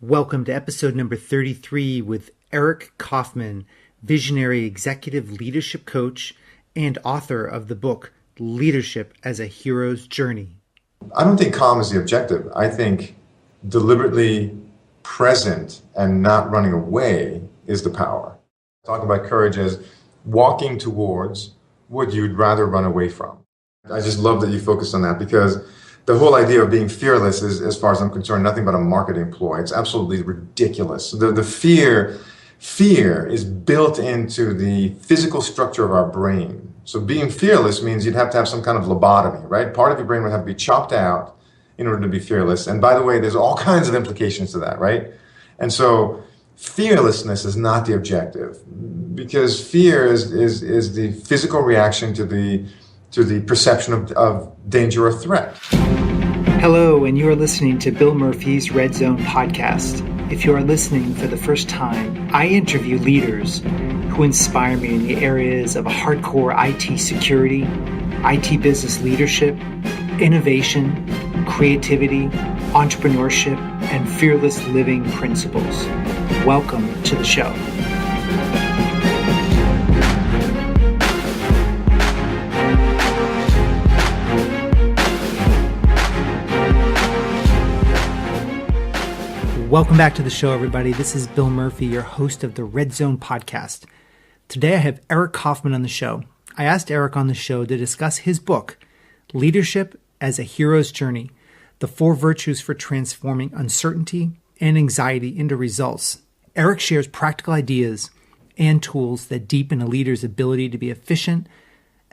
Welcome to episode number 33 with Eric Kaufmann, visionary executive leadership coach and author of the book, Leadership as a Hero's Journey. I don't think calm is the objective. I think deliberately present and not running away is the power. Talk about courage as walking towards what you'd rather run away from. I just love that you focus on that because the whole idea of being fearless is, as far as I'm concerned, nothing but a marketing ploy. It's absolutely ridiculous. The fear is built into the physical structure of our brain. So being fearless means you'd have to have some kind of lobotomy, right? Part of your brain would have to be chopped out in order to be fearless. And by the way, there's all kinds of implications to that, right? And so fearlessness is not the objective because fear is the physical reaction to the perception of danger or threat. Hello, and you are listening to Bill Murphy's Red Zone podcast. If you are listening for the first time, I interview leaders who inspire me in the areas of hardcore IT security, IT business leadership, innovation, creativity, entrepreneurship, and fearless living principles. Welcome to the show. Welcome back to the show, everybody. This is Bill Murphy, your host of the Red Zone podcast. Today I have Eric Kaufmann on the show. I asked Eric on the show to discuss his book, Leadership as a Hero's Journey, the 4 virtues for transforming uncertainty and anxiety into results. Eric shares practical ideas and tools that deepen a leader's ability to be efficient,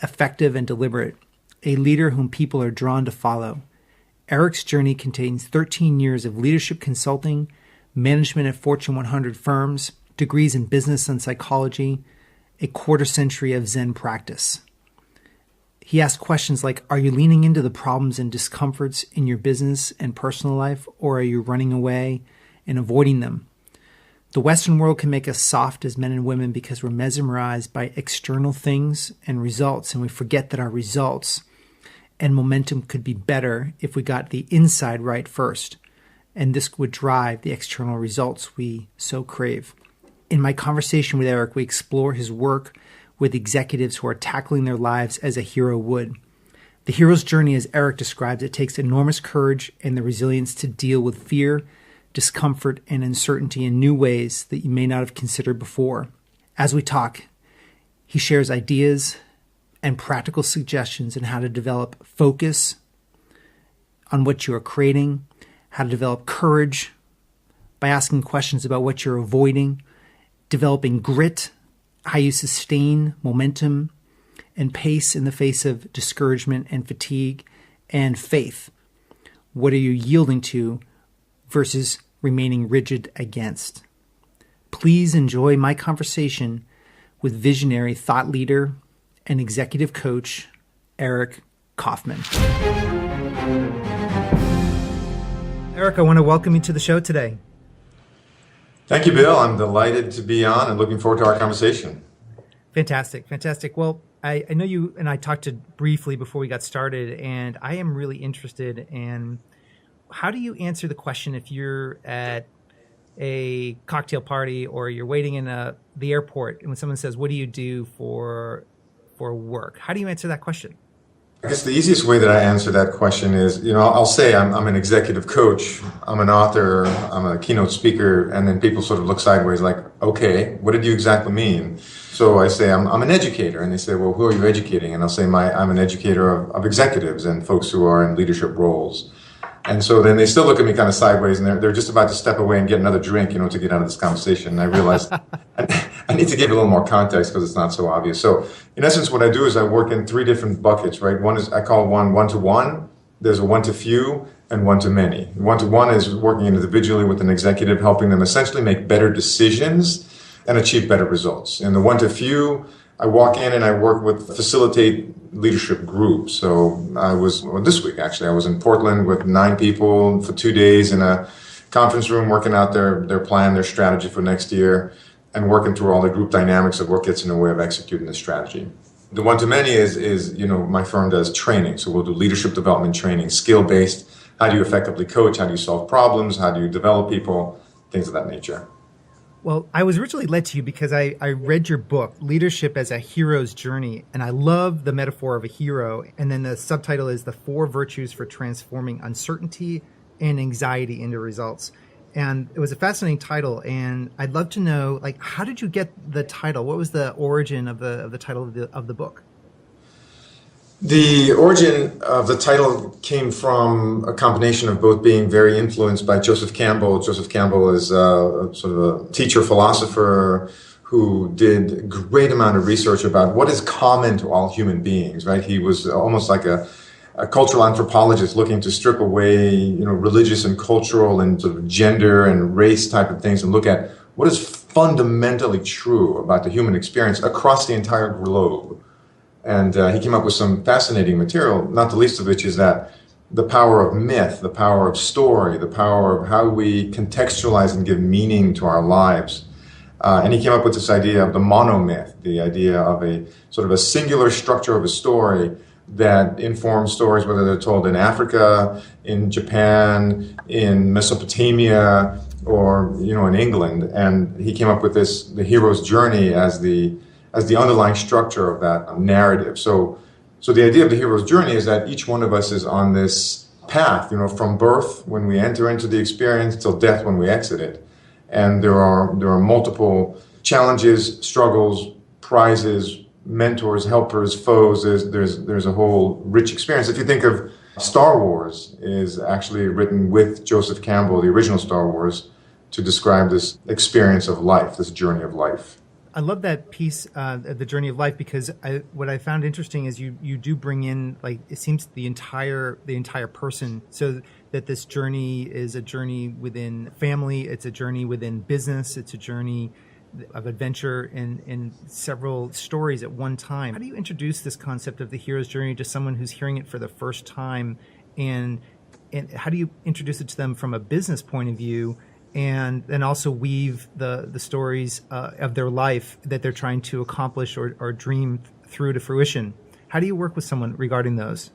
effective, and deliberate, a leader whom people are drawn to follow. Eric's journey contains 13 years of leadership consulting, management at Fortune 100 firms, degrees in business and psychology, a quarter century of Zen practice. He asks questions like, are you leaning into the problems and discomforts in your business and personal life, or are you running away and avoiding them? The Western world can make us soft as men and women because we're mesmerized by external things and results, and we forget that our results and momentum could be better if we got the inside right first, and this would drive the external results we so crave. In my conversation with Eric, we explore his work with executives who are tackling their lives as a hero would. The hero's journey, as Eric describes it, takes enormous courage and the resilience to deal with fear, discomfort, and uncertainty in new ways that you may not have considered before. As we talk, he shares ideas and practical suggestions on how to develop focus on what you are creating, how to develop courage by asking questions about what you're avoiding, developing grit, how you sustain momentum and pace in the face of discouragement and fatigue, and faith. What are you yielding to versus remaining rigid against? Please enjoy my conversation with visionary thought leader and executive coach, Eric Kaufmann. Eric, I want to welcome you to the show today. Thank you, Bill. I'm delighted to be on and looking forward to our conversation. Fantastic. Well, I know you and I talked briefly before we got started, and I am really interested in how do you answer the question if you're at a cocktail party or you're waiting in the airport and when someone says, what do you do for work? How do you answer that question? I guess the easiest way that I answer that question is, I'll say I'm an executive coach, I'm an author, I'm a keynote speaker, and then people sort of look sideways like, okay, what did you exactly mean? So I say I'm an educator, and they say, well, who are you educating? And I'll say I'm an educator of executives and folks who are in leadership roles. And so then they still look at me kind of sideways, and they're just about to step away and get another drink, to get out of this conversation. And I realized I need to give a little more context because it's not so obvious. So in essence, what I do is I work in 3 different buckets, right? One is, I call one-to-one. There's a one-to-few and one-to-many. One-to-one is working individually with an executive, helping them essentially make better decisions and achieve better results. In the one-to-few, I walk in and I facilitate leadership groups. So this week actually, I was in Portland with 9 people for 2 days in a conference room working out their plan, their strategy for next year, and working through all the group dynamics of what gets in the way of executing the strategy. The one-to-many is my firm does training. So we'll do leadership development training, skill-based. How do you effectively coach? How do you solve problems? How do you develop people? things of that nature. Well, I was originally led to you because I read your book, Leadership as a Hero's Journey, and I love the metaphor of a hero. And then the subtitle is The 4 Virtues for Transforming Uncertainty and Anxiety into Results. And it was a fascinating title, and I'd love to know, like, how did you get the title? What was the origin of the title of the book? The origin of the title came from a combination of both being very influenced by Joseph Campbell. Joseph Campbell is sort of a teacher philosopher who did a great amount of research about what is common to all human beings, right? He was almost like a cultural anthropologist looking to strip away, religious and cultural and sort of gender and race type of things and look at what is fundamentally true about the human experience across the entire globe. And he came up with some fascinating material, not the least of which is that the power of myth, the power of story, the power of how we contextualize and give meaning to our lives. And he came up with this idea of the monomyth, the idea of a sort of a singular structure of a story that informs stories, whether they're told in Africa, in Japan, in Mesopotamia, or, in England. And he came up with the hero's journey as the underlying structure of that narrative. So the idea of the hero's journey is that each one of us is on this path, from birth when we enter into the experience till death when we exit it. And there are multiple challenges, struggles, prizes, mentors, helpers, foes. There's a whole rich experience. If you think of Star Wars is actually written with Joseph Campbell, the original Star Wars, to describe this experience of life, this journey of life. I love that piece, the journey of life, because what I found interesting is you do bring in, like, it seems the entire person, so that this journey is a journey within family, it's a journey within business, it's a journey of adventure in several stories at one time. How do you introduce this concept of the hero's journey to someone who's hearing it for the first time, and how do you introduce it to them from a business point of view? And then also weave the stories of their life that they're trying to accomplish or dream through to fruition. How do you work with someone regarding those?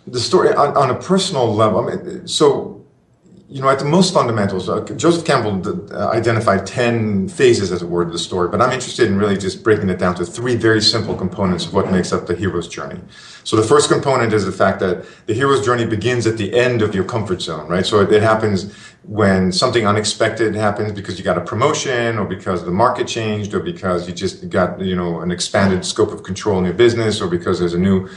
The story on a personal level, at the most fundamentals, Joseph Campbell identified 10 phases, as it were, of the story, but I'm interested in really just breaking it down to 3 very simple components of what makes up the hero's journey. So the first component is the fact that the hero's journey begins at the end of your comfort zone, right? So it happens when something unexpected happens because you got a promotion or because the market changed or because you just got, an expanded scope of control in your business or because there's a new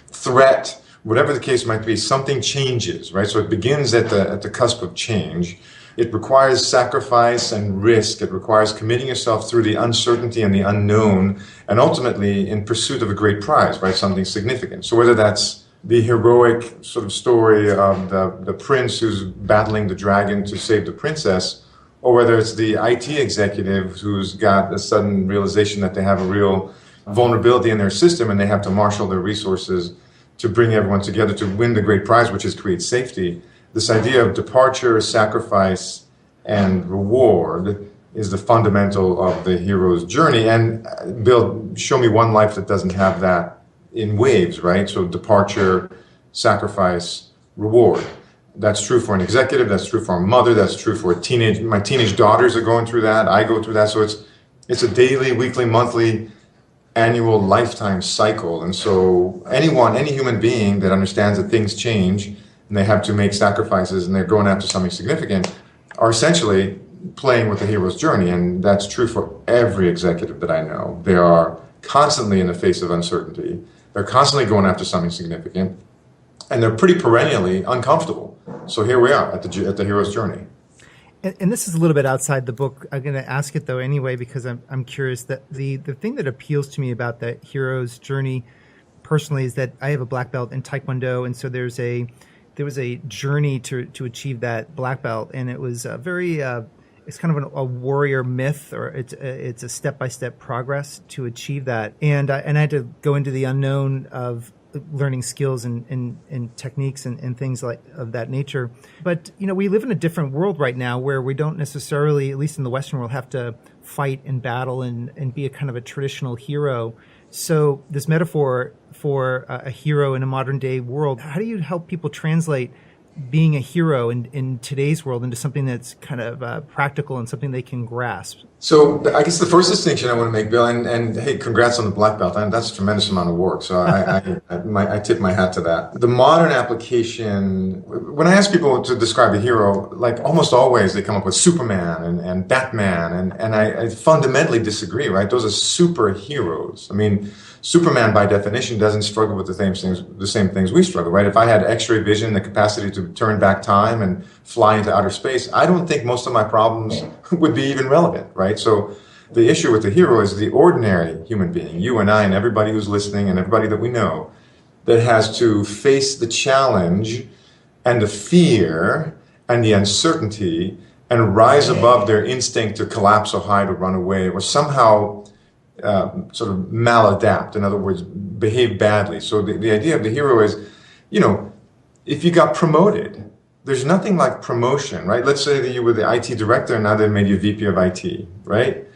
threat. Whatever the case might be, something changes, right? So it begins at the cusp of change. It requires sacrifice and risk. It requires committing yourself through the uncertainty and the unknown, and ultimately in pursuit of a great prize, right? Something significant. So whether that's the heroic sort of story of the prince who's battling the dragon to save the princess, or whether it's the IT executive who's got a sudden realization that they have a real vulnerability in their system and they have to marshal their resources to bring everyone together to win the great prize, which is create safety. This idea of departure, sacrifice, and reward is the fundamental of the hero's journey. And Bill, show me one life that doesn't have that in waves, right? So departure, sacrifice, reward. That's true for an executive, that's true for a mother, that's true for my teenage daughters are going through that, I go through that. So it's a daily, weekly, monthly, annual, lifetime cycle. And so any human being that understands that things change and they have to make sacrifices and they're going after something significant are essentially playing with the hero's journey. And that's true for every executive that I know. They are constantly in the face of uncertainty. They're constantly going after something significant, and they're pretty perennially uncomfortable. So here we are at the hero's journey. And this is a little bit outside the book. I'm going to ask it though anyway because I'm curious. That the thing that appeals to me about the hero's journey personally is that I have a black belt in Taekwondo, and so there was a journey to achieve that black belt, and it was it's kind of a warrior myth, or it's a step-by-step progress to achieve that. And I had to go into the unknown of learning skills and techniques and things like of that nature. But, we live in a different world right now where we don't necessarily, at least in the Western world, have to fight and battle and be a kind of a traditional hero. So this metaphor for a hero in a modern day world, how do you help people translate being a hero in today's world into something that's kind of practical and something they can grasp? So I guess the first distinction I want to make, Bill, and hey, congrats on the black belt. And that's a tremendous amount of work. So I tip my hat to that. The modern application, when I ask people to describe a hero, like almost always they come up with Superman and Batman, and I fundamentally disagree, right? Those are superheroes. I mean, Superman, by definition, doesn't struggle with the same things we struggle, right? If I had X-ray vision, the capacity to turn back time and fly into outer space, I don't think most of my problems would be even relevant, right? So the issue with the hero is the ordinary human being, you and I and everybody who's listening and everybody that we know, that has to face the challenge and the fear and the uncertainty and rise above their instinct to collapse or hide or run away or somehow sort of maladapt, in other words, behave badly. So the idea of the hero is, if you got promoted, there's nothing like promotion, right? Let's say that you were the IT director and now they made you VP of IT, right?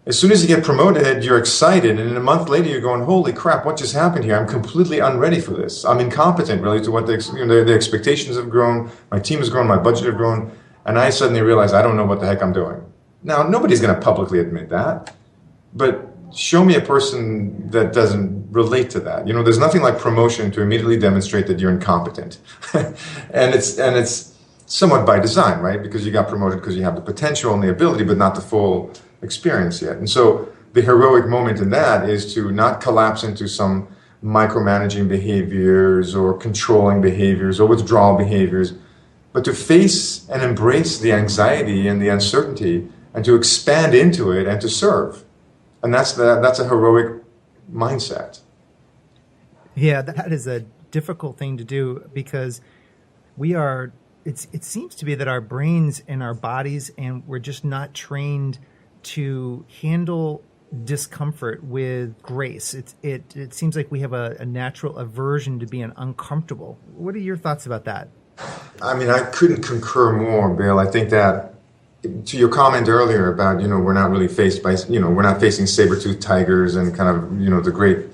As soon as you get promoted, you're excited, and then a month later you're going, holy crap, what just happened here? I'm completely unready for this. I'm incompetent really to what the expectations have grown, my team has grown, my budget has grown, and I suddenly realize I don't know what the heck I'm doing. Now, nobody's going to publicly admit that, but show me a person that doesn't relate to that. There's nothing like promotion to immediately demonstrate that you're incompetent. and it's somewhat by design, right? Because you got promoted because you have the potential and the ability, but not the full experience yet. And so the heroic moment in that is to not collapse into some micromanaging behaviors or controlling behaviors or withdrawal behaviors, but to face and embrace the anxiety and the uncertainty and to expand into it and to serve. And that's a heroic mindset. Yeah, that is a difficult thing to do because it seems to be that our brains and our bodies, and we're just not trained to handle discomfort with grace. It seems like we have a natural aversion to being uncomfortable. What are your thoughts about that? I mean, I couldn't concur more, Bill. I think that to your comment earlier about, we're not really faced by, we're not facing saber-toothed tigers and kind of, the great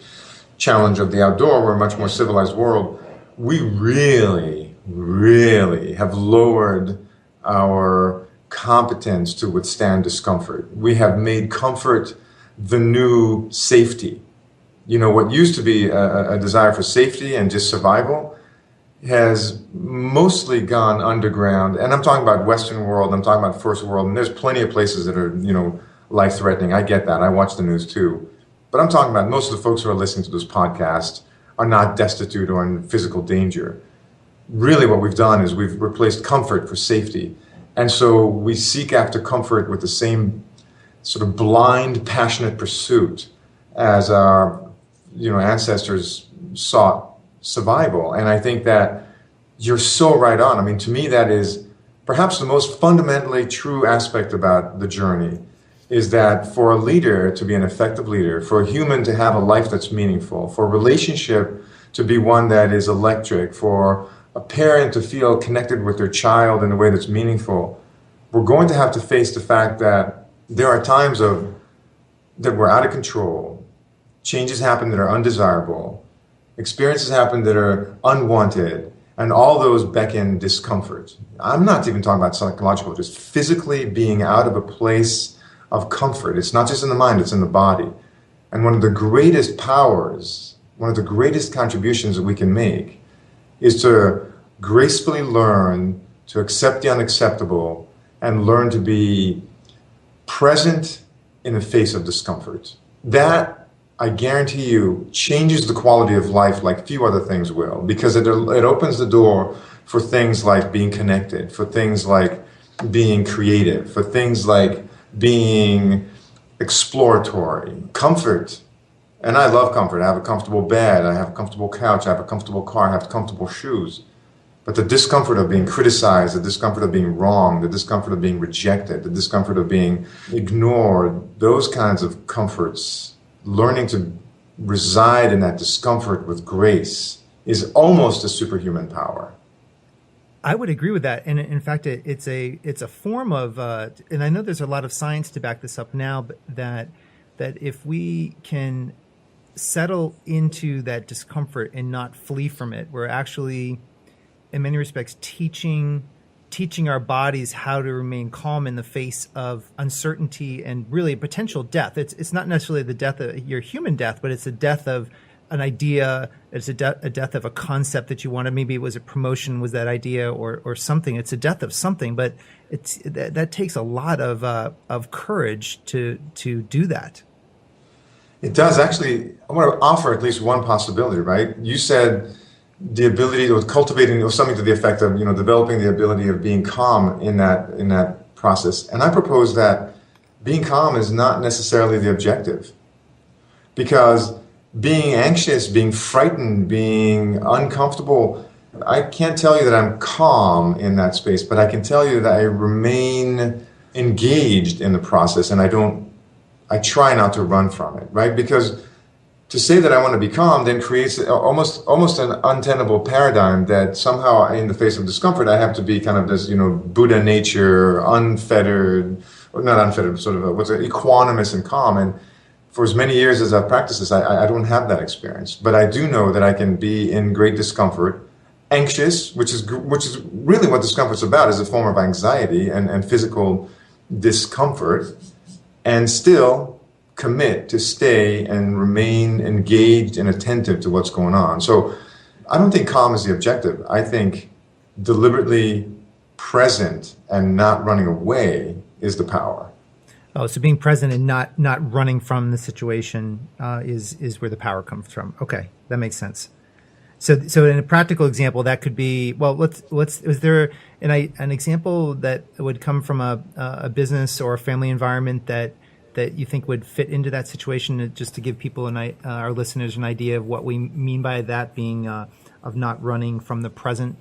challenge of the outdoor. We're a much more civilized world. We really, really have lowered our competence to withstand discomfort. We have made comfort the new safety. What used to be a desire for safety and just survival has mostly gone underground. And I'm talking about Western world, I'm talking about first world, and there's plenty of places that are, life-threatening. I get that. I watch the news too. But I'm talking about most of the folks who are listening to this podcast are not destitute or in physical danger. Really what we've done is we've replaced comfort for safety. And so we seek after comfort with the same sort of blind, passionate pursuit as our, ancestors sought survival. And I think that you're so right on. I mean, to me, that is perhaps the most fundamentally true aspect about the journey, is that for a leader to be an effective leader, for a human to have a life that's meaningful, for a relationship to be one that is electric, for a parent to feel connected with their child in a way that's meaningful, we're going to have to face the fact that there are times that we're out of control, changes happen that are undesirable, experiences happen that are unwanted, and all those beckon discomfort. I'm not even talking about psychological, just physically being out of a place of comfort. It's not just in the mind, it's in the body. And one of the greatest powers, one of the greatest contributions that we can make is to gracefully learn to accept the unacceptable and learn to be present in the face of discomfort. That, I guarantee you, changes the quality of life like few other things will, because it opens the door for things like being connected, for things like being creative, for things like being exploratory. Comfort, and I love comfort. I have a comfortable bed, I have a comfortable couch, I have a comfortable car, I have comfortable shoes. But the discomfort of being criticized, the discomfort of being wrong, the discomfort of being rejected, the discomfort of being ignored, those kinds of comforts, learning to reside in that discomfort with grace is almost a superhuman power. I would agree with that, and in fact, it's a form of, and I know there's a lot of science to back this up now, but that if we can settle into that discomfort and not flee from it, we're actually in many respects, teaching our bodies how to remain calm in the face of uncertainty and really potential death. It's not necessarily the death of your human death, but it's the death of an idea. It's a death of a concept that you wanted. Maybe it was a promotion, was that idea or something. It's a death of something, but that takes a lot of courage to do that. It does. Actually, I want to offer at least one possibility, right? You said the ability to cultivating or something to the effect of, developing the ability of being calm in that process. And I propose that being calm is not necessarily the objective, because being anxious, being frightened, being uncomfortable, I can't tell you that I'm calm in that space, but I can tell you that I remain engaged in the process, and I try not to run from it, right? Because to say that I want to be calm then creates almost an untenable paradigm that somehow in the face of discomfort, I have to be kind of this, Buddha nature, unfettered, or not unfettered, sort of equanimous and calm. And for as many years as I've practiced this, I don't have that experience. But I do know that I can be in great discomfort, anxious, which is really what discomfort's about, is a form of anxiety and physical discomfort, and still commit to stay and remain engaged and attentive to what's going on. So I don't think calm is the objective. I think deliberately present and not running away is the power. Oh, so being present and not running from the situation is where the power comes from. Okay, that makes sense. So in a practical example, that could be, well, is there an example that would come from a business or a family environment that you think would fit into that situation, just to give people our listeners an idea of what we mean by that being of not running from the present?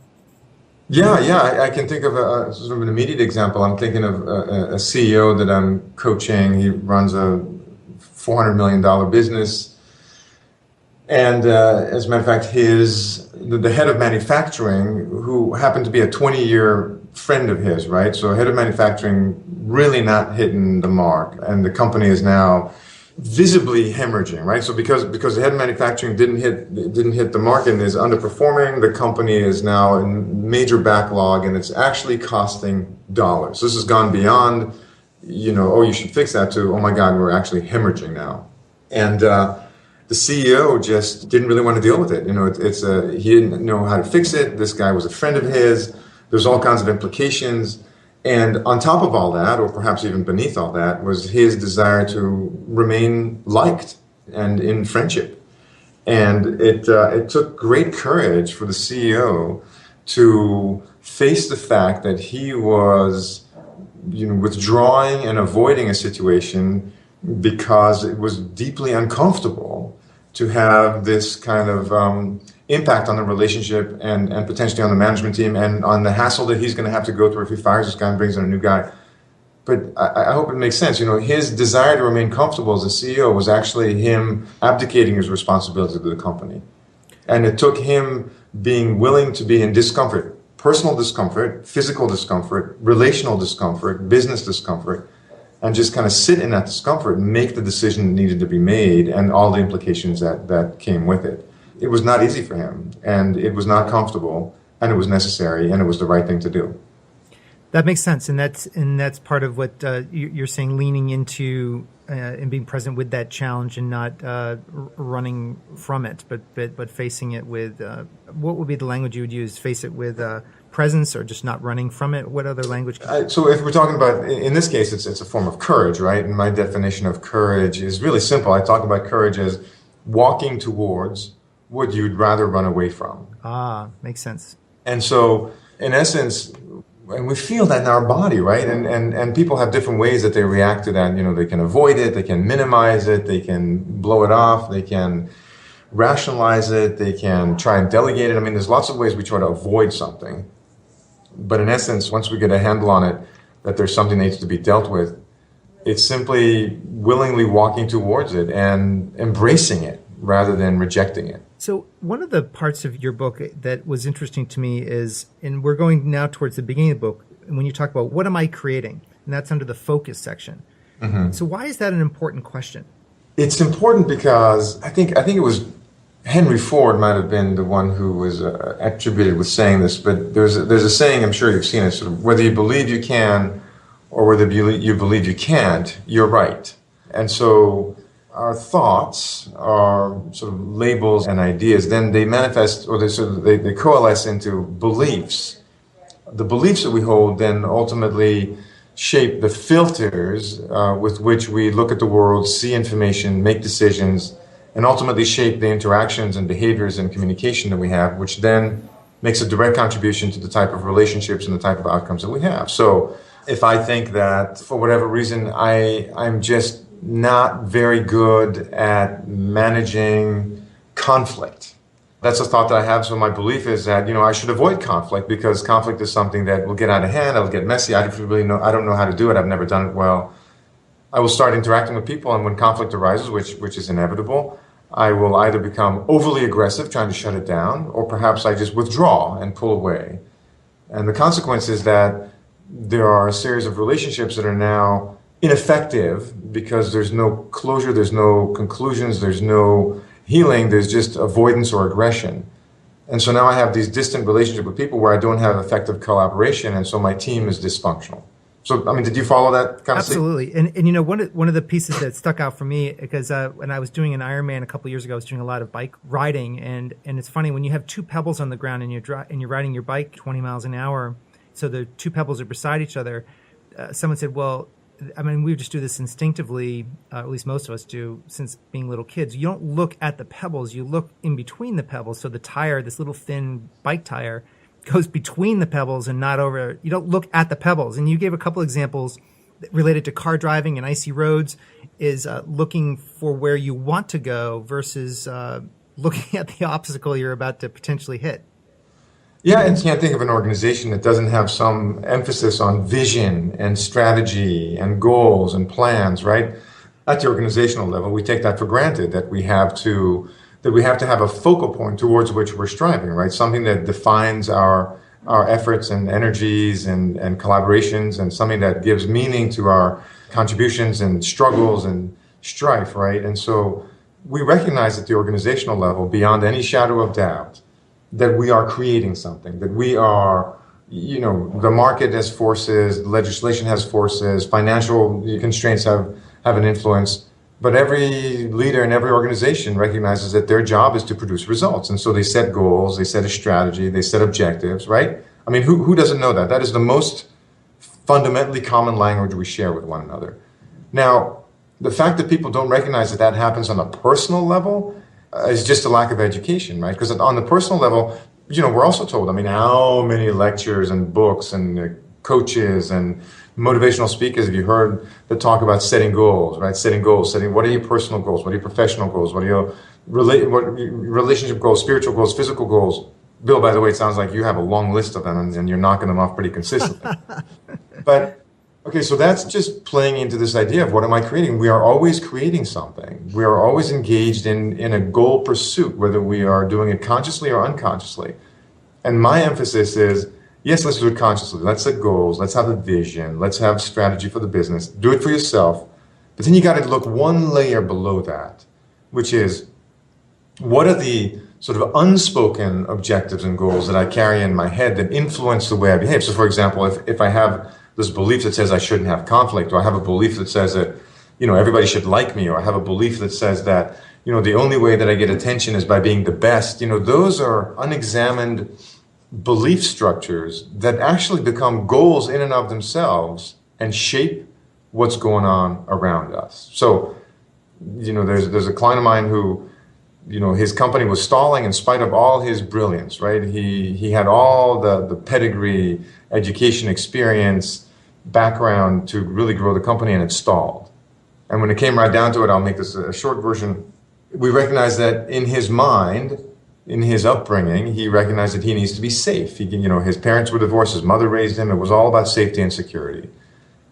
Yeah, I can think of a sort of an immediate example. I'm thinking of a CEO that I'm coaching. He runs a $400 million business. And as a matter of fact, the head of manufacturing, who happened to be a 20-year friend of his, right? So head of manufacturing really not hitting the mark. And the company is now visibly hemorrhaging, right? So because the head of manufacturing didn't hit the mark and is underperforming, the company is now in major backlog, and it's actually costing dollars. This has gone beyond, you should fix that, to, oh my God, we're actually hemorrhaging now. And the CEO just didn't really want to deal with it. He didn't know how to fix it. This guy was a friend of his. There's all kinds of implications. And on top of all that, or perhaps even beneath all that, was his desire to remain liked and in friendship. And it took great courage for the CEO to face the fact that he was, withdrawing and avoiding a situation because it was deeply uncomfortable to have this kind of impact on the relationship and potentially on the management team and on the hassle that he's going to have to go through if he fires this guy and brings in a new guy. But I hope it makes sense. His desire to remain comfortable as a CEO was actually him abdicating his responsibility to the company. And it took him being willing to be in discomfort, personal discomfort, physical discomfort, relational discomfort, business discomfort, and just kind of sit in that discomfort and make the decision that needed to be made and all the implications that came with it. It was not easy for him, and it was not comfortable, and it was necessary, and it was the right thing to do. That makes sense, and that's part of what you're saying, leaning into and being present with that challenge and not running from it, but facing it with what would be the language you would use? Face it with presence, or just not running from it? What other language? So if we're talking about, in this case, it's a form of courage, right? And my definition of courage is really simple. I talk about courage as walking towards what you'd rather run away from. Makes sense. And so, in essence, and we feel that in our body, right? And people have different ways that they react to that. They can avoid it, they can minimize it, they can blow it off, they can rationalize it, they can try and delegate it. I mean, there's lots of ways we try to avoid something. But in essence, once we get a handle on it, that there's something that needs to be dealt with, it's simply willingly walking towards it and embracing it rather than rejecting it. So one of the parts of your book that was interesting to me is, and we're going now towards the beginning of the book, when you talk about what am I creating? And that's under the focus section. Mm-hmm. So why is that an important question? It's important because I think it was Henry Ford might have been the one who was attributed with saying this, but there's a saying, I'm sure you've seen it, sort of, whether you believe you can or whether you believe you can't, you're right. And so our thoughts are sort of labels and ideas, then they manifest, or they coalesce into beliefs. The beliefs that we hold then ultimately shape the filters with which we look at the world, see information, make decisions, and ultimately shape the interactions and behaviors and communication that we have, which then makes a direct contribution to the type of relationships and the type of outcomes that we have. So if I think that for whatever reason I'm just not very good at managing conflict, that's a thought that I have. So my belief is that, I should avoid conflict because conflict is something that will get out of hand, it'll get messy, I don't know how to do it, I've never done it well. I will start interacting with people, and when conflict arises, which is inevitable, I will either become overly aggressive, trying to shut it down, or perhaps I just withdraw and pull away. And the consequence is that there are a series of relationships that are now ineffective because there's no closure, there's no conclusions, there's no healing, there's just avoidance or aggression. And so now I have these distant relationships with people where I don't have effective collaboration, and so my team is dysfunctional. So, did you follow that kind of thing? Absolutely. And one of the pieces that stuck out for me, because when I was doing an Ironman a couple of years ago, I was doing a lot of bike riding. And it's funny, when you have two pebbles on the ground and you're riding your bike 20 miles an hour, so the two pebbles are beside each other, someone said, well, we just do this instinctively, at least most of us do, since being little kids. You don't look at the pebbles, you look in between the pebbles. So the tire, this little thin bike tire, goes between the pebbles and not over. You don't look at the pebbles. And you gave a couple examples related to car driving and icy roads, is looking for where you want to go versus looking at the obstacle you're about to potentially hit. Yeah, and you can't think of an organization that doesn't have some emphasis on vision and strategy and goals and plans, right? At the organizational level, we take that for granted, that we have to have a focal point towards which we're striving, right? Something that defines our efforts and energies and collaborations, and something that gives meaning to our contributions and struggles and strife, right? And so we recognize at the organizational level, beyond any shadow of doubt, that we are creating something, that we are, the market has forces, legislation has forces, financial constraints have an influence. But every leader in every organization recognizes that their job is to produce results. And so they set goals, they set a strategy, they set objectives, right? Who doesn't know that? That is the most fundamentally common language we share with one another. Now, the fact that people don't recognize that happens on a personal level is just a lack of education, right? Because on the personal level, we're also told, how many lectures and books and coaches and motivational speakers have you heard that talk about setting goals, right? What are your personal goals? What are your professional goals? What are your relationship goals, spiritual goals, physical goals? Bill, by the way, it sounds like you have a long list of them and you're knocking them off pretty consistently. But, okay, so that's just playing into this idea of what am I creating? We are always creating something. We are always engaged in a goal pursuit, whether we are doing it consciously or unconsciously. And my emphasis is, yes, let's do it consciously. Let's set goals. Let's have a vision. Let's have strategy for the business. Do it for yourself. But then you got to look one layer below that, which is, what are the sort of unspoken objectives and goals that I carry in my head that influence the way I behave? So, for example, if I have this belief that says I shouldn't have conflict, or I have a belief that says that, everybody should like me, or I have a belief that says that, the only way that I get attention is by being the best, those are unexamined belief structures that actually become goals in and of themselves and shape what's going on around us. So, there's a client of mine who, his company was stalling in spite of all his brilliance, right? He had all the pedigree, education, experience, background to really grow the company, and it stalled. And when it came right down to it, I'll make this a short version. We recognized that in his mind, in his upbringing, he recognized that he needs to be safe. His parents were divorced, his mother raised him. It was all about safety and security.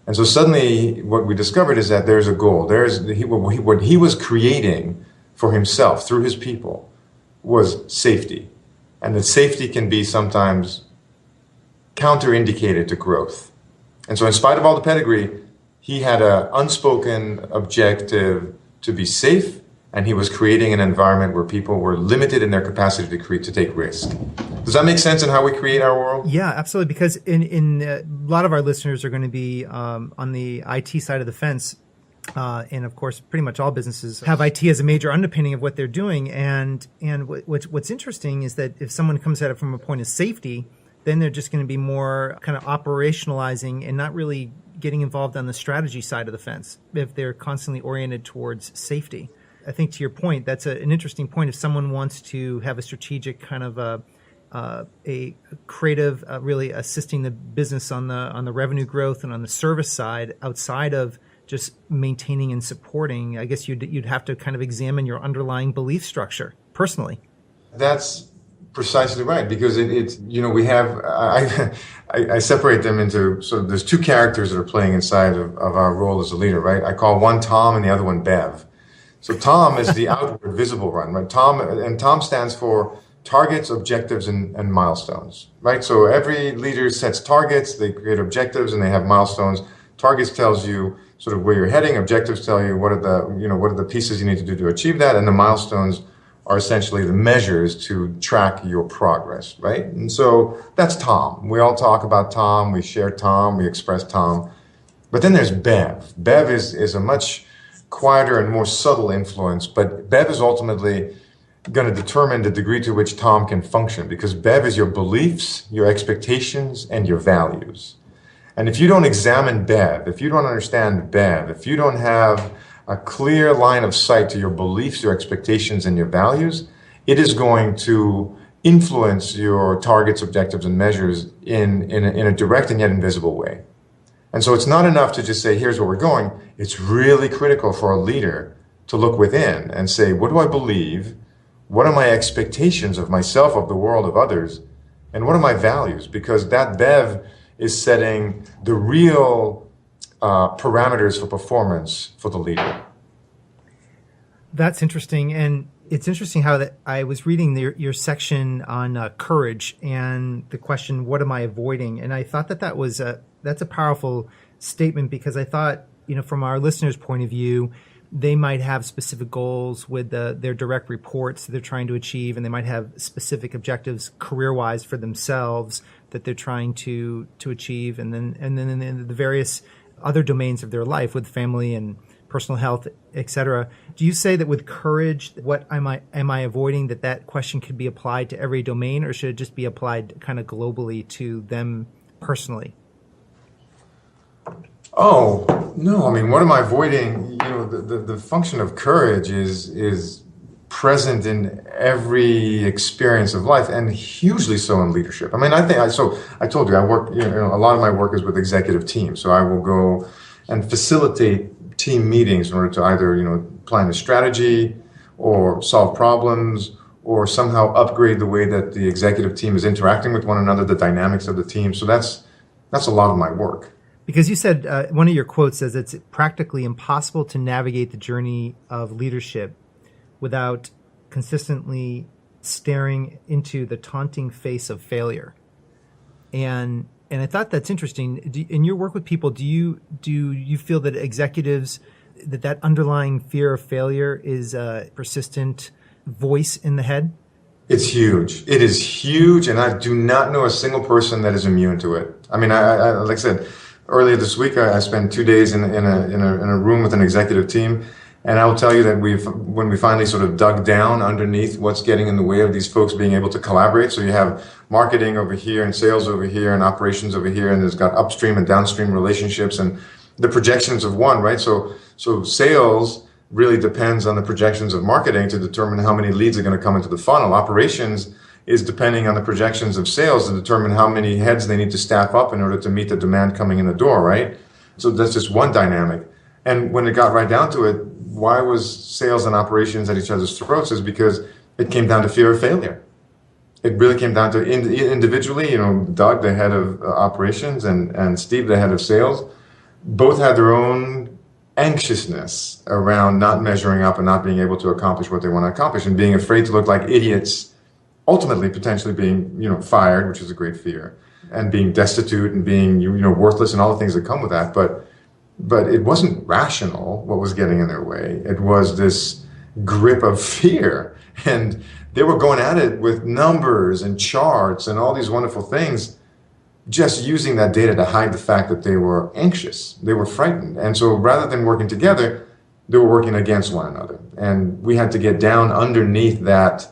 And so suddenly what we discovered is that there's a goal. What he was creating for himself through his people was safety. And that safety can be sometimes counterindicated to growth. And so in spite of all the pedigree, he had an unspoken objective to be safe and he was creating an environment where people were limited in their capacity to take risk. Does that make sense in how we create our world? Yeah, absolutely. Because in a lot of our listeners are going to be on the IT side of the fence. And of course, pretty much all businesses have IT as a major underpinning of what they're doing. And what's interesting is that if someone comes at it from a point of safety, then they're just going to be more kind of operationalizing and not really getting involved on the strategy side of the fence if they're constantly oriented towards safety. I think to your point, that's an interesting point. If someone wants to have a strategic kind of a creative, really assisting the business on the revenue growth and on the service side outside of just maintaining and supporting, I guess you'd have to kind of examine your underlying belief structure personally. That's precisely right, because it's we have I separate them into, so there's two characters that are playing inside of our role as a leader, right? I call one Tom and the other one Bev. So Tom is the outward visible one, right? Tom stands for targets, objectives, and milestones, right? So every leader sets targets, they create objectives, and they have milestones. Targets tells you sort of where you're heading. Objectives tell you what are the pieces you need to do to achieve that, and the milestones are essentially the measures to track your progress, right? And so that's Tom. We all talk about Tom. We share Tom. We express Tom. But then there's Bev. Bev is a much quieter and more subtle influence, but Bev is ultimately going to determine the degree to which Tom can function, because Bev is your beliefs, your expectations, and your values. And if you don't examine Bev, if you don't understand Bev, if you don't have a clear line of sight to your beliefs, your expectations, and your values, it is going to influence your targets, objectives, and measures in a direct and yet invisible way. And so it's not enough to just say, here's where we're going. It's really critical for a leader to look within and say, what do I believe? What are my expectations of myself, of the world, of others? And what are my values? Because that Bev is setting the real parameters for performance for the leader. That's interesting. And it's interesting how that I was reading your section on courage and the question, what am I avoiding? And I thought that's a powerful statement, because I thought, from our listeners' point of view, they might have specific goals with their direct reports that they're trying to achieve, and they might have specific objectives career-wise for themselves that they're trying to achieve, and then in the various other domains of their life with family and personal health, etc. Do you say that with courage, what am I avoiding, that question could be applied to every domain, or should it just be applied kind of globally to them personally? Oh, no. I mean, what am I avoiding? The function of courage is present in every experience of life, and hugely so in leadership. I mean, I told you, I work, a lot of my work is with executive teams. So I will go and facilitate team meetings in order to either, plan a strategy or solve problems or somehow upgrade the way that the executive team is interacting with one another, the dynamics of the team. So that's a lot of my work. Because you said, one of your quotes says it's practically impossible to navigate the journey of leadership without consistently staring into the taunting face of failure. And I thought that's interesting. In your work with people, do you feel that executives, that underlying fear of failure is a persistent voice in the head? It's huge. It is huge, and I do not know a single person that is immune to it. I mean, I like I said, earlier this week, I spent 2 days in a room with an executive team, and I will tell you that when we finally sort of dug down underneath what's getting in the way of these folks being able to collaborate. So you have marketing over here and sales over here and operations over here, and there's got upstream and downstream relationships and the projections of one, right? So sales really depends on the projections of marketing to determine how many leads are going to come into the funnel. Operations is depending on the projections of sales to determine how many heads they need to staff up in order to meet the demand coming in the door, right? So that's just one dynamic. And when it got right down to it, why was sales and operations at each other's throats is because it came down to fear of failure. It really came down to individually, Doug, the head of operations, and Steve, the head of sales, both had their own anxiousness around not measuring up and not being able to accomplish what they want to accomplish and being afraid to look like idiots, ultimately potentially being fired, which is a great fear, and being destitute and being worthless and all the things that come with that. But it wasn't rational what was getting in their way. It was this grip of fear. And they were going at it with numbers and charts and all these wonderful things, just using that data to hide the fact that they were anxious, they were frightened. And so rather than working together, they were working against one another. And we had to get down underneath that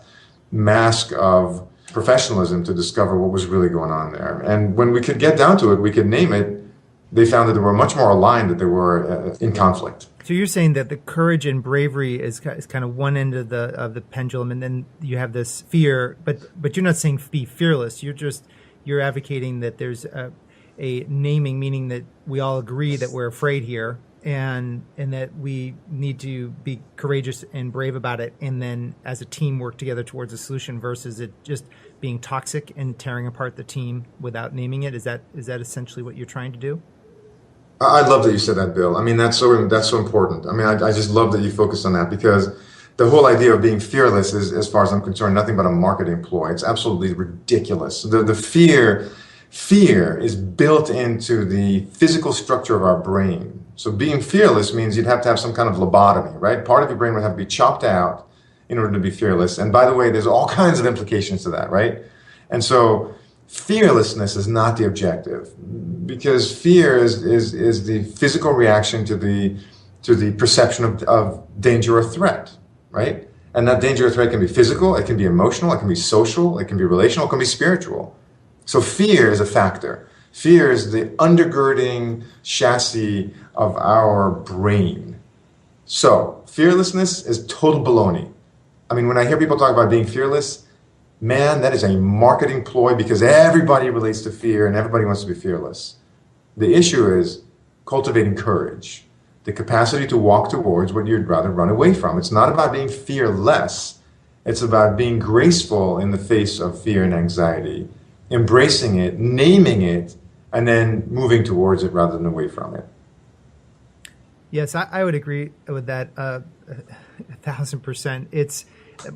mask of professionalism to discover what was really going on there. And when we could get down to it, we could name it, they found that they were much more aligned, that they were in conflict. So you're saying that the courage and bravery is kind of one end of the pendulum, and then you have this fear, but you're not saying be fearless. You're advocating that there's a naming, meaning that we all agree that we're afraid here, and that we need to be courageous and brave about it, and then as a team work together towards a solution versus it just being toxic and tearing apart the team without naming it. Is that essentially what you're trying to do? I love that you said that, Bill. I mean, that's so important. I mean, I just love that you focus on that, because the whole idea of being fearless is, as far as I'm concerned, nothing but a marketing ploy. It's absolutely ridiculous. The fear is built into the physical structure of our brain. So being fearless means you'd have to have some kind of lobotomy, right? Part of your brain would have to be chopped out in order to be fearless. And by the way, there's all kinds of implications to that, right? And so fearlessness is not the objective, because fear is the physical reaction to the perception of danger or threat, right? And that danger or threat can be physical, it can be emotional, it can be social, it can be relational, it can be spiritual. So fear is a factor. Fear is the undergirding chassis of our brain. So fearlessness is total baloney. I mean, when I hear people talk about being fearless, man, that is a marketing ploy, because everybody relates to fear and everybody wants to be fearless. The issue is cultivating courage, the capacity to walk towards what you'd rather run away from. It's not about being fearless. It's about being graceful in the face of fear and anxiety, embracing it, naming it, and then moving towards it rather than away from it. Yes, I would agree with that 1,000%. It's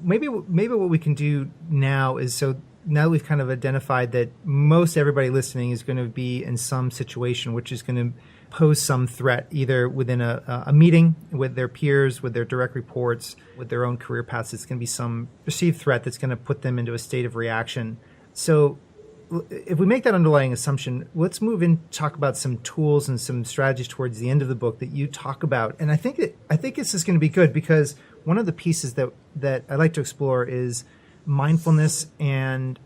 maybe what we can do now is, so now that we've kind of identified that most everybody listening is going to be in some situation which is going to pose some threat, either within a meeting with their peers, with their direct reports, with their own career paths. It's going to be some perceived threat that's going to put them into a state of reaction. So if we make that underlying assumption, let's move in, talk about some tools and some strategies towards the end of the book that you talk about. And I think this is going to be good, because one of the pieces that I like to explore is mindfulness, and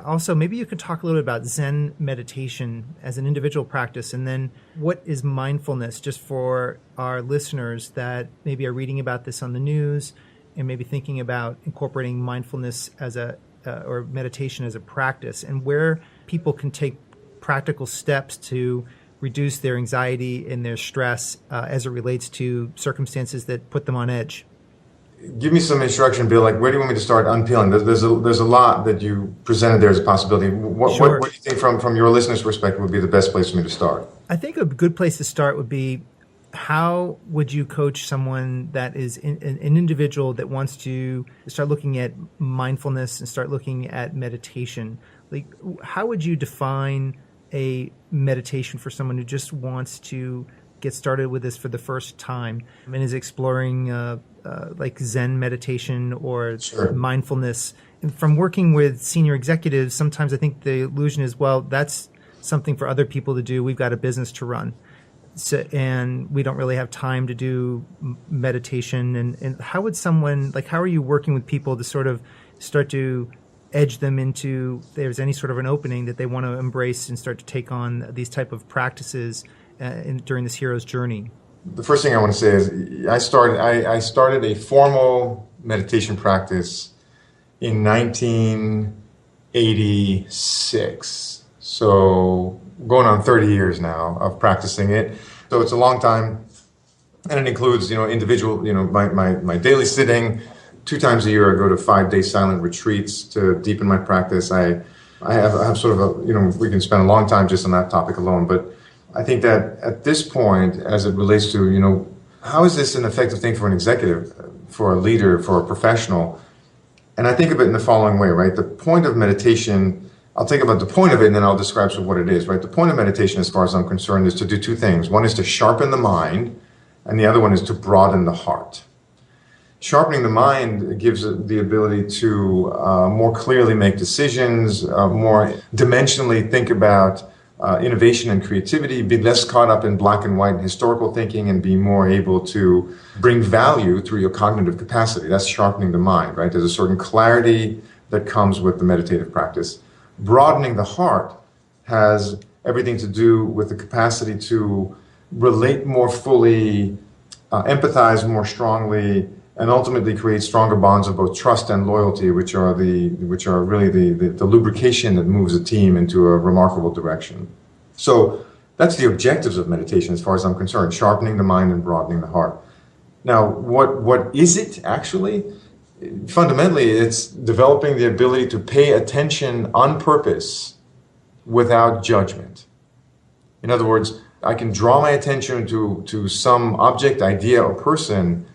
also maybe you could talk a little bit about Zen meditation as an individual practice, and then what is mindfulness, just for our listeners that maybe are reading about this on the news and maybe thinking about incorporating mindfulness as or meditation as a practice, and where people can take practical steps to reduce their anxiety and their stress as it relates to circumstances that put them on edge. Give me some instruction, Bill. Like, where do you want me to start unpeeling? There's a lot that you presented there as a possibility. What do you think from your listener's perspective would be the best place for me to start? I think a good place to start would be, how would you coach someone that is an individual that wants to start looking at mindfulness and start looking at meditation? Like, how would you define a meditation for someone who just wants to get started with this for the first time and is exploring like Zen meditation or mindfulness? And from working with senior executives, sometimes I think the illusion is, well, that's something for other people to do. We've got a business to run. So, and we don't really have time to do meditation. And how would someone, like, how are you working with people to sort of start to edge them into, if there's any sort of an opening that they want to embrace and start to take on these type of practices during this hero's journey? The first thing I want to say is I started a formal meditation practice in 1986. So going on 30 years now of practicing it. So it's a long time, and it includes, individual, my daily sitting. 2 times a year I go to 5-day silent retreats to deepen my practice. I have sort of we can spend a long time just on that topic alone, but I think that at this point, as it relates to, how is this an effective thing for an executive, for a leader, for a professional? And I think of it in the following way, right? The point of meditation, I'll think about the point of it and then I'll describe sort of what it is, right? The point of meditation, as far as I'm concerned, is to do 2 things. One is to sharpen the mind, and the other one is to broaden the heart. Sharpening the mind gives the ability to more clearly make decisions, more dimensionally think about innovation and creativity, be less caught up in black and white and historical thinking, and be more able to bring value through your cognitive capacity. That's sharpening the mind, right? There's a certain clarity that comes with the meditative practice. Broadening the heart has everything to do with the capacity to relate more fully, empathize more strongly, and ultimately create stronger bonds of both trust and loyalty, which are really the lubrication that moves a team into a remarkable direction. So that's the objectives of meditation as far as I'm concerned, sharpening the mind and broadening the heart. Now, what is it actually? Fundamentally, it's developing the ability to pay attention on purpose without judgment. In other words, I can draw my attention to some object, idea, or person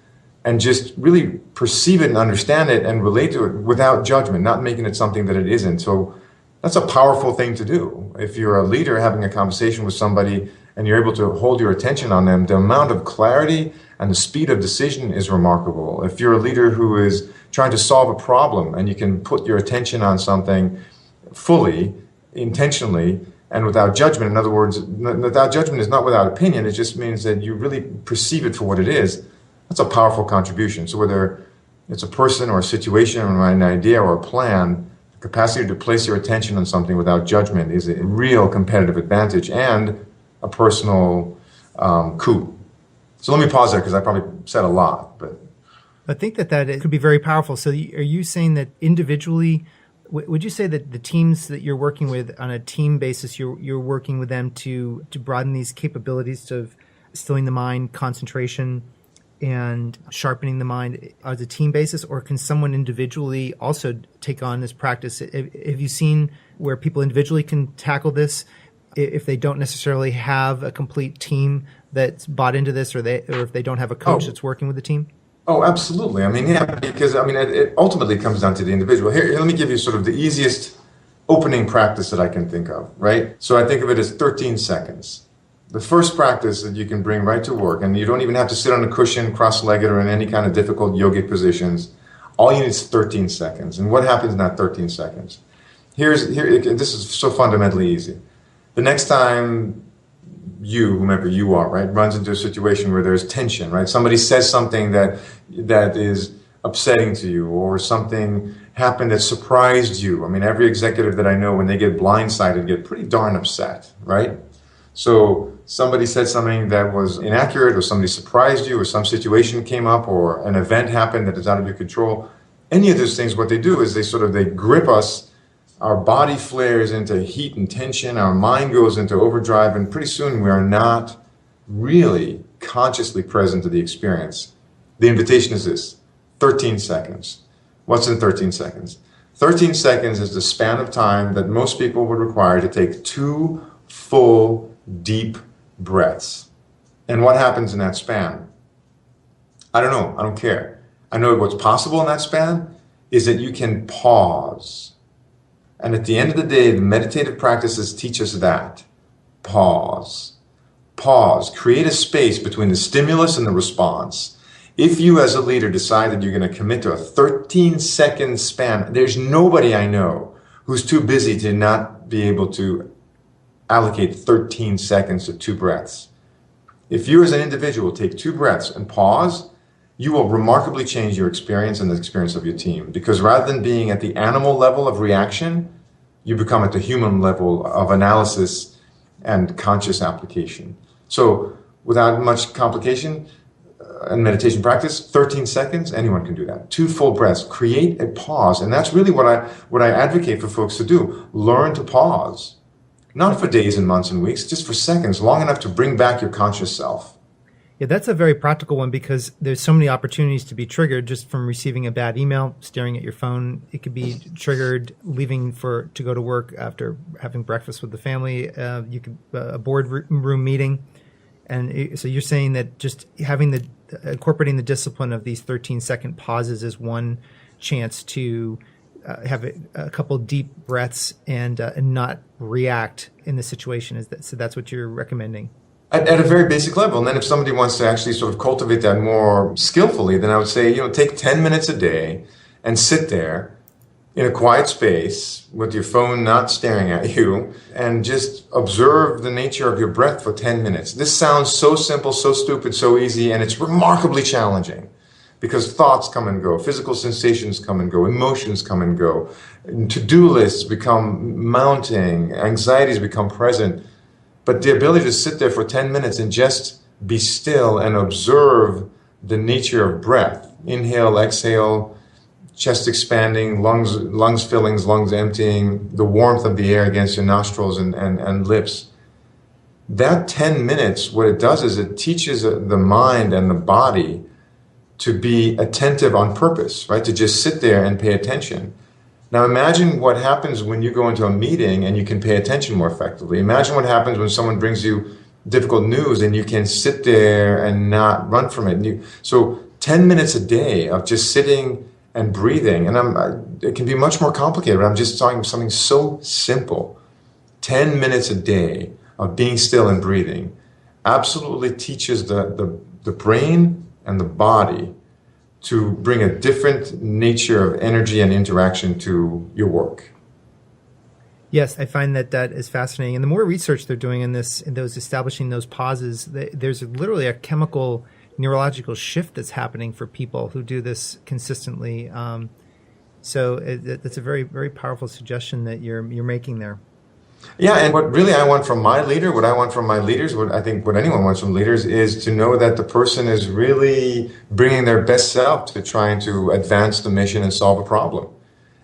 and just really perceive it and understand it and relate to it without judgment, not making it something that it isn't. So that's a powerful thing to do. If you're a leader having a conversation with somebody and you're able to hold your attention on them, the amount of clarity and the speed of decision is remarkable. If you're a leader who is trying to solve a problem and you can put your attention on something fully, intentionally, and without judgment, in other words, without judgment is not without opinion, it just means that you really perceive it for what it is. That's a powerful contribution. So whether it's a person or a situation or an idea or a plan, the capacity to place your attention on something without judgment is a real competitive advantage and a personal coup. So let me pause there because I probably said a lot. But I think that it could be very powerful. So are you saying that individually, would you say that the teams that you're working with on a team basis, you're working with them to broaden these capabilities of stilling the mind, concentration, and sharpening the mind as a team basis, or can someone individually also take on this practice? Have you seen where people individually can tackle this if they don't necessarily have a complete team that's bought into this, or if they don't have a coach that's working with the team? Oh, absolutely. I mean, yeah, because it ultimately comes down to the individual. Here, let me give you sort of the easiest opening practice that I can think of, right? So I think of it as 13 seconds. The first practice that you can bring right to work, and you don't even have to sit on a cushion, cross-legged, or in any kind of difficult yogic positions. All you need is 13 seconds. And what happens in that 13 seconds? This is so fundamentally easy. The next time you, whomever you are, right, runs into a situation where there's tension, right? Somebody says something that is upsetting to you, or something happened that surprised you. I mean, every executive that I know, when they get blindsided, get pretty darn upset, right? So somebody said something that was inaccurate, or somebody surprised you, or some situation came up, or an event happened that is out of your control. Any of those things, what they do is they grip us, our body flares into heat and tension, our mind goes into overdrive, and pretty soon we are not really consciously present to the experience. The invitation is this: 13 seconds. What's in 13 seconds? 13 seconds is the span of time that most people would require to take 2 full, deep breaths. And what happens in that span? I don't know. I don't care. I know what's possible in that span is that you can pause. And at the end of the day, the meditative practices teach us that. Pause. Pause. Create a space between the stimulus and the response. If you as a leader decide that you're going to commit to a 13-second span, there's nobody I know who's too busy to not be able to allocate 13 seconds to 2 breaths. If you as an individual take 2 breaths and pause, you will remarkably change your experience and the experience of your team. Because rather than being at the animal level of reaction, you become at the human level of analysis and conscious application. So without much complication and meditation practice, 13 seconds, anyone can do that. 2 full breaths, create a pause. And that's really what I advocate for folks to do. Learn to pause. Not for days and months and weeks, just for seconds, long enough to bring back your conscious self. Yeah, that's a very practical one, because there's so many opportunities to be triggered just from receiving a bad email, staring at your phone. It could be triggered leaving to go to work after having breakfast with the family. You could a boardroom meeting. And so you're saying that just incorporating the discipline of these 13-second pauses is one chance to have a couple deep breaths and not react in the situation. So that's what you're recommending? At a very basic level. And then if somebody wants to actually sort of cultivate that more skillfully, then I would say, take 10 minutes a day and sit there in a quiet space with your phone not staring at you and just observe the nature of your breath for 10 minutes. This sounds so simple, so stupid, so easy, and it's remarkably challenging because thoughts come and go, physical sensations come and go, emotions come and go, to-do lists become mounting, anxieties become present. But the ability to sit there for 10 minutes and just be still and observe the nature of breath, inhale, exhale, chest expanding, lungs filling, lungs emptying, the warmth of the air against your nostrils and lips. That 10 minutes, what it does is it teaches the mind and the body to be attentive on purpose, right? To just sit there and pay attention. Now imagine what happens when you go into a meeting and you can pay attention more effectively. Imagine what happens when someone brings you difficult news and you can sit there and not run from it. So 10 minutes a day of just sitting and breathing, and it can be much more complicated, but I'm just talking something so simple. 10 minutes a day of being still and breathing absolutely teaches the brain and the body to bring a different nature of energy and interaction to your work. Yes, I find that is fascinating. And the more research they're doing in those establishing those pauses, there's literally a chemical neurological shift that's happening for people who do this consistently. So that's a very, very powerful suggestion that you're making there. Yeah, and what really I want from my leader, what I want from my leaders, what I think what anyone wants from leaders is to know that the person is really bringing their best self to trying to advance the mission and solve a problem.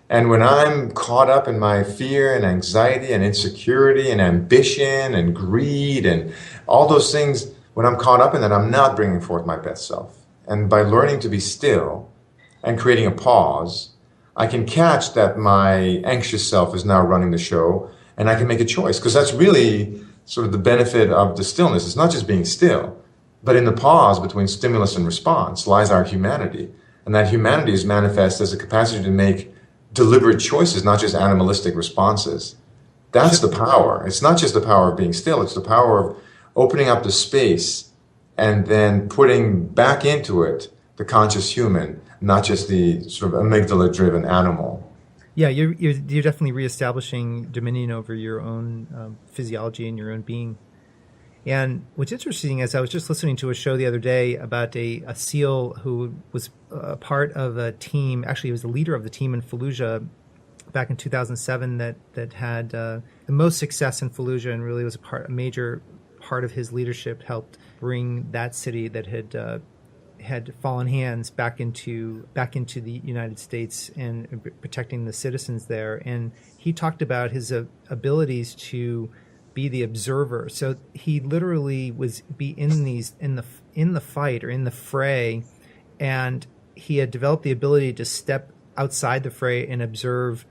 And when I'm caught up in my fear and anxiety and insecurity and ambition and greed and all those things, when I'm caught up in that, I'm not bringing forth my best self. And by learning to be still and creating a pause, I can catch that my anxious self is now running the show, and I can make a choice. Because that's really sort of the benefit of the stillness. It's not just being still, but in the pause between stimulus and response lies our humanity. And that humanity is manifest as a capacity to make deliberate choices, not just animalistic responses. That's the power. It's not just the power of being still, it's the power of opening up the space and then putting back into it the conscious human, not just the sort of amygdala-driven animal. Yeah, you're definitely reestablishing dominion over your own physiology and your own being. And what's interesting is I was just listening to a show the other day about a SEAL who was a part of a team. Actually, he was the leader of the team in Fallujah back in 2007 that had the most success in Fallujah, and really was a major part of his leadership helped bring that city that had fallen hands back into the United States and protecting the citizens there. And he talked about his abilities to be the observer. So he literally be in the fight or in the fray, and he had developed the ability to step outside the fray and observe.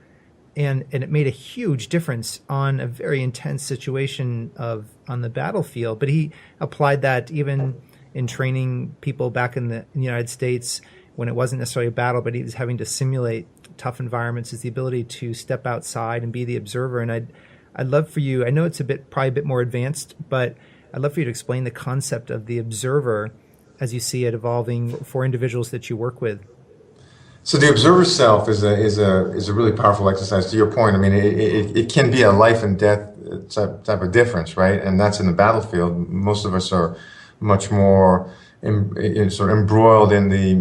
And it made a huge difference on a very intense situation on the battlefield. But he applied that even in training people back in the United States when it wasn't necessarily a battle, but he was having to simulate tough environments, is the ability to step outside and be the observer. And I'd love for you, I know it's probably a bit more advanced, but I'd love for you to explain the concept of the observer as you see it evolving for individuals that you work with. So the observer self is a really powerful exercise. To your point, I mean, it can be a life and death type of difference, right? And that's in the battlefield. Most of us are much more sort of embroiled in the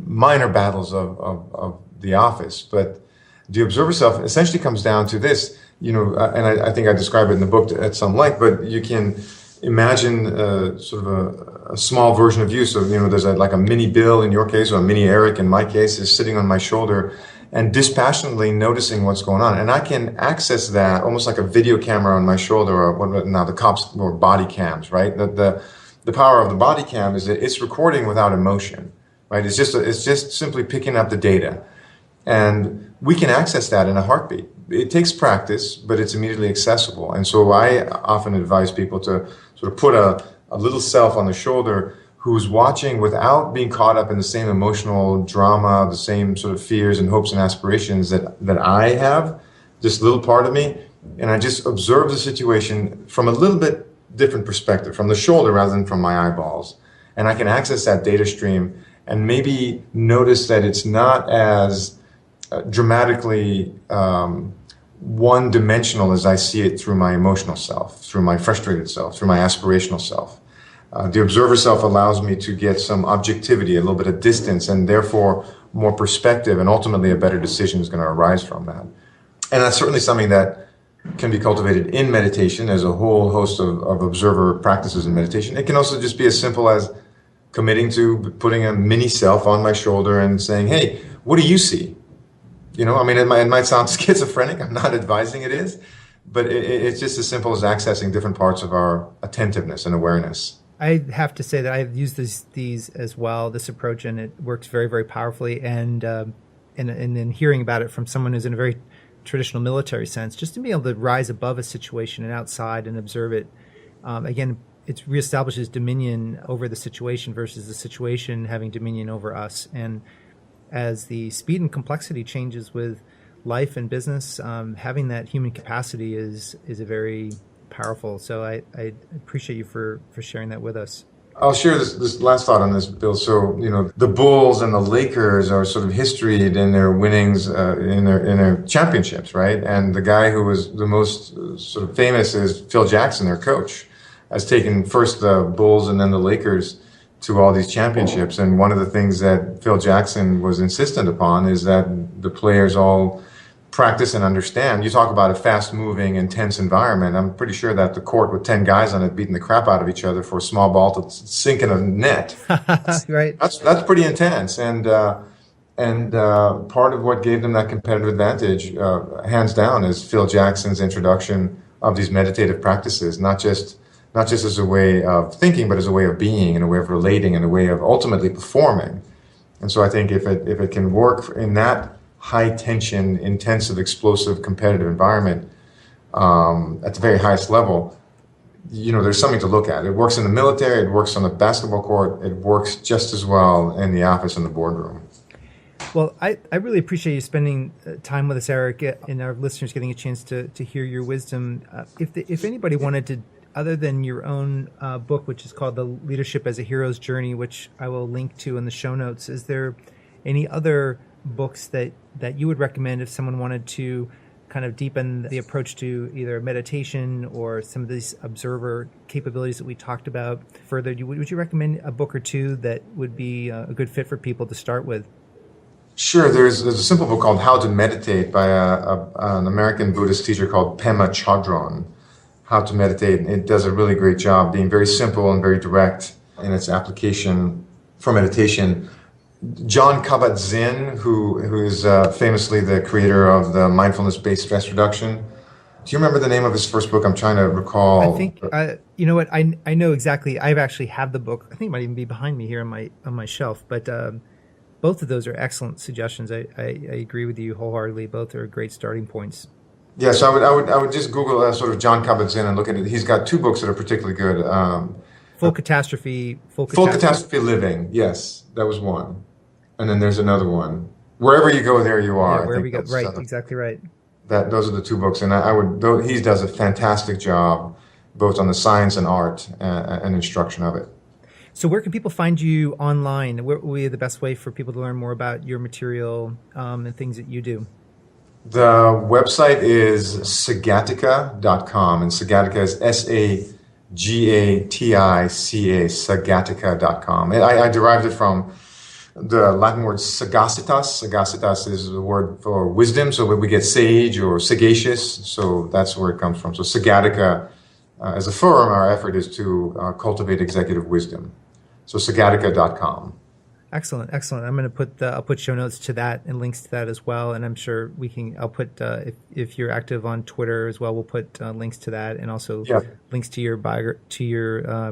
minor battles of the office. But the observer self essentially comes down to this, and I think I describe it in the book at some length, but you can imagine sort of a small version of you. So, there's like a mini Bill in your case, or a mini Eric in my case, is sitting on my shoulder and dispassionately noticing what's going on. And I can access that almost like a video camera on my shoulder, or what now the cops or body cams, right? The power of the body cam is that it's recording without emotion, right? It's just simply picking up the data. And we can access that in a heartbeat. It takes practice, but it's immediately accessible. And so I often advise people to sort of put a little self on the shoulder who's watching without being caught up in the same emotional drama, the same sort of fears and hopes and aspirations that I have, this little part of me. And I just observe the situation from a little bit different perspective, from the shoulder rather than from my eyeballs. And I can access that data stream and maybe notice that it's not as dramatically one-dimensional as I see it through my emotional self, through my frustrated self, through my aspirational self. The observer self allows me to get some objectivity, a little bit of distance, and therefore more perspective, and ultimately a better decision is going to arise from that. And that's certainly something that can be cultivated in meditation. There's a whole host of observer practices in meditation. It can also just be as simple as committing to putting a mini self on my shoulder and saying, hey, what do you see? You know, I mean, it might sound schizophrenic. I'm not advising it is, but it's just as simple as accessing different parts of our attentiveness and awareness. I have to say that I've used these as well, this approach, and it works very, very powerfully. And in hearing about it from someone who's in a very traditional military sense, just to be able to rise above a situation and outside and observe it, again, it reestablishes dominion over the situation versus the situation having dominion over us. And as the speed and complexity changes with life and business, having that human capacity is a very powerful. So I appreciate you for sharing that with us. I'll share this last thought on this, Bill. So, you know, the Bulls and the Lakers are sort of historied in their winnings, in their championships, right? And the guy who was the most sort of famous is Phil Jackson, their coach, has taken first the Bulls and then the Lakers to all these championships. And one of the things that Phil Jackson was insistent upon is that the players all practice and understand. You talk about a fast-moving, intense environment. I'm pretty sure that the court with 10 guys on it beating the crap out of each other for a small ball to sink in a net. Right. That's pretty intense. And part of what gave them that competitive advantage, hands down, is Phil Jackson's introduction of these meditative practices, not just as a way of thinking, but as a way of being and a way of relating and a way of ultimately performing. And so I think if it can work in that high tension, intensive, explosive, competitive environment at the very highest level, you know, there's something to look at. It works in the military, it works on the basketball court, it works just as well in the office and the boardroom. Well, I really appreciate you spending time with us, Eric, and our listeners getting a chance to hear your wisdom. If anybody wanted to, other than your own book, which is called The Leadership as a Hero's Journey, which I will link to in the show notes, is there any other books that you would recommend if someone wanted to kind of deepen the approach to either meditation or some of these observer capabilities that we talked about further? Would you recommend a book or two that would be a good fit for people to start with? Sure. There's a simple book called How to Meditate by an American Buddhist teacher called Pema Chodron. How to Meditate. It does a really great job being very simple and very direct in its application for meditation. Jon Kabat-Zinn, who is famously the creator of the mindfulness-based stress reduction. Do you remember the name of his first book? I'm trying to recall. I think you know what, I know exactly. I've actually have the book. I think it might even be behind me here on my shelf. But both of those are excellent suggestions. I agree with you wholeheartedly. Both are great starting points. Yeah, so I would just Google sort of Jon Kabat-Zinn and look at it. He's got two books that are particularly good. Full Catastrophe Living. Yes, that was one. And then there's another one. Wherever you go, there you are. Yeah, wherever you go. Right, exactly right. Those are the two books, and he does a fantastic job both on the science and art and instruction of it. So where can people find you online? What will be the best way for people to learn more about your material and things that you do? The website is sagatica.com, and Sagatica is Sagatica, sagatica.com. I derived it from the Latin word sagacitas. Sagacitas is the word for wisdom, so we get sage or sagacious, so that's where it comes from. So Sagatica, as a firm, our effort is to cultivate executive wisdom. So sagatica.com. Excellent. I'm going to I'll put show notes to that and links to that as well. And I'm sure I'll put, if you're active on Twitter as well, we'll put links to that and also links to your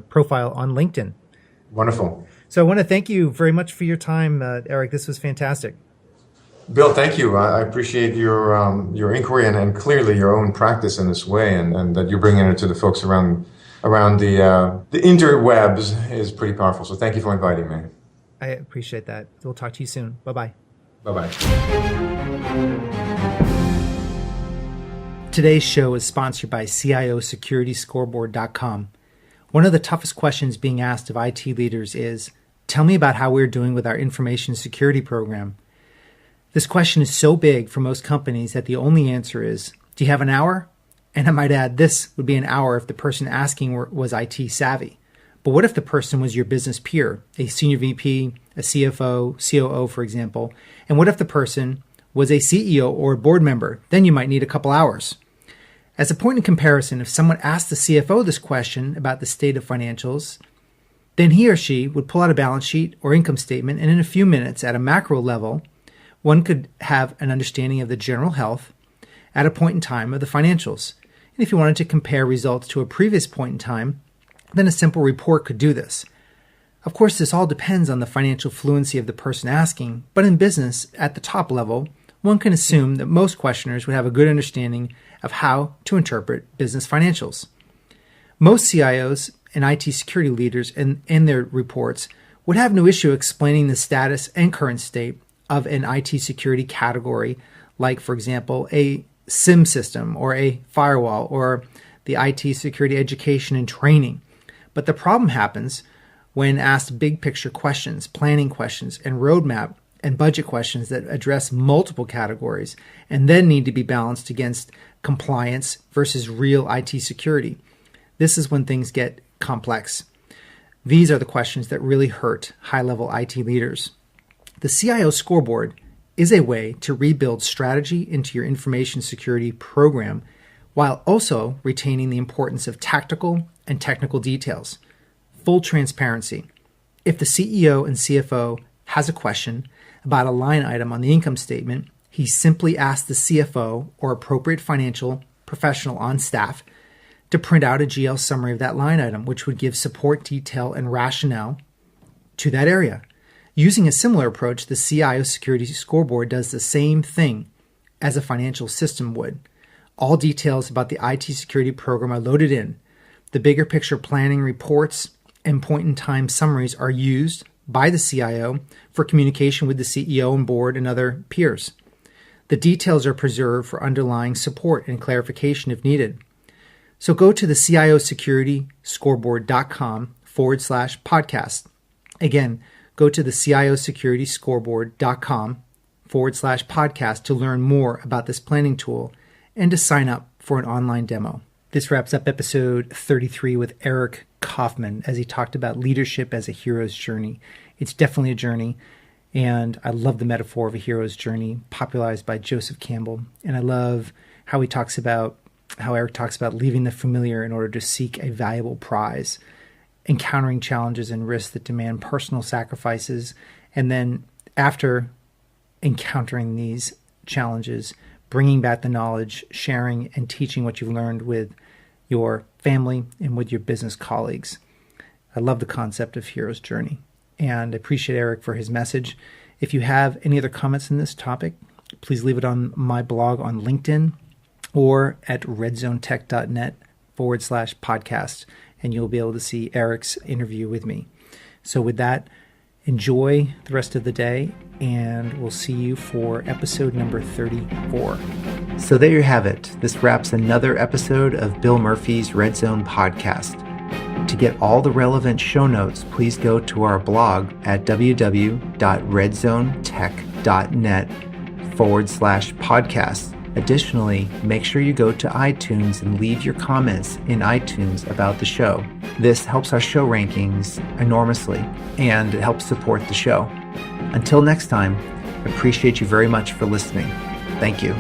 profile on LinkedIn. Wonderful. So I want to thank you very much for your time, Eric. This was fantastic. Bill, thank you. I appreciate your inquiry and clearly your own practice in this way, and that you're bringing it to the folks around the interwebs is pretty powerful. So thank you for inviting me. I appreciate that. We'll talk to you soon. Bye-bye. Bye-bye. Today's show is sponsored by CIOSecurityScoreboard.com. One of the toughest questions being asked of IT leaders is, tell me about how we're doing with our information security program. This question is so big for most companies that the only answer is, do you have an hour? And I might add, this would be an hour if the person asking was IT savvy. But what if the person was your business peer, a senior VP, a CFO, COO, for example? And what if the person was a CEO or a board member? Then you might need a couple hours. As a point of comparison, if someone asked the CFO this question about the state of financials, then he or she would pull out a balance sheet or income statement, and in a few minutes, at a macro level, one could have an understanding of the general health at a point in time of the financials. And if you wanted to compare results to a previous point in time, then a simple report could do this. Of course, this all depends on the financial fluency of the person asking, but in business, at the top level, one can assume that most questioners would have a good understanding of how to interpret business financials. Most CIOs and IT security leaders in their reports would have no issue explaining the status and current state of an IT security category, like, for example, a SIM system or a firewall or the IT security education and training. But the problem happens when asked big picture questions, planning questions, and roadmap and budget questions that address multiple categories and then need to be balanced against compliance versus real IT security. This is when things get complex. These are the questions that really hurt high-level IT leaders. The CIO scoreboard is a way to rebuild strategy into your information security program while also retaining the importance of tactical and technical details. Full transparency. If the CEO and CFO has a question about a line item on the income statement, he simply asks the CFO or appropriate financial professional on staff to print out a GL summary of that line item, which would give support, detail, and rationale to that area. Using a similar approach, the CIO Security Scoreboard does the same thing as a financial system would. All details about the IT security program are loaded in. The bigger picture planning reports and point-in-time summaries are used by the CIO for communication with the CEO and board and other peers. The details are preserved for underlying support and clarification if needed. So go to the CIOSecurityScoreboard.com/podcast. Again, go to the CIOSecurityScoreboard.com/podcast to learn more about this planning tool and to sign up for an online demo. This wraps up episode 33 with Eric Kaufmann as he talked about leadership as a hero's journey. It's definitely a journey, and I love the metaphor of a hero's journey popularized by Joseph Campbell. And I love how Eric talks about leaving the familiar in order to seek a valuable prize, encountering challenges and risks that demand personal sacrifices, and then after encountering these challenges, bringing back the knowledge, sharing and teaching what you've learned with your family and with your business colleagues. I love the concept of hero's journey, and I appreciate Eric for his message. If you have any other comments on this topic, please leave it on my blog on LinkedIn or at redzonetech.net/podcast, and you'll be able to see Eric's interview with me. So with that, enjoy the rest of the day, and we'll see you for episode number 34. So there you have it. This wraps another episode of Bill Murphy's Red Zone podcast. To get all the relevant show notes, please go to our blog at www.redzonetech.net/podcast. Additionally, make sure you go to iTunes and leave your comments in iTunes about the show. This helps our show rankings enormously, and it helps support the show. Until next time, I appreciate you very much for listening. Thank you.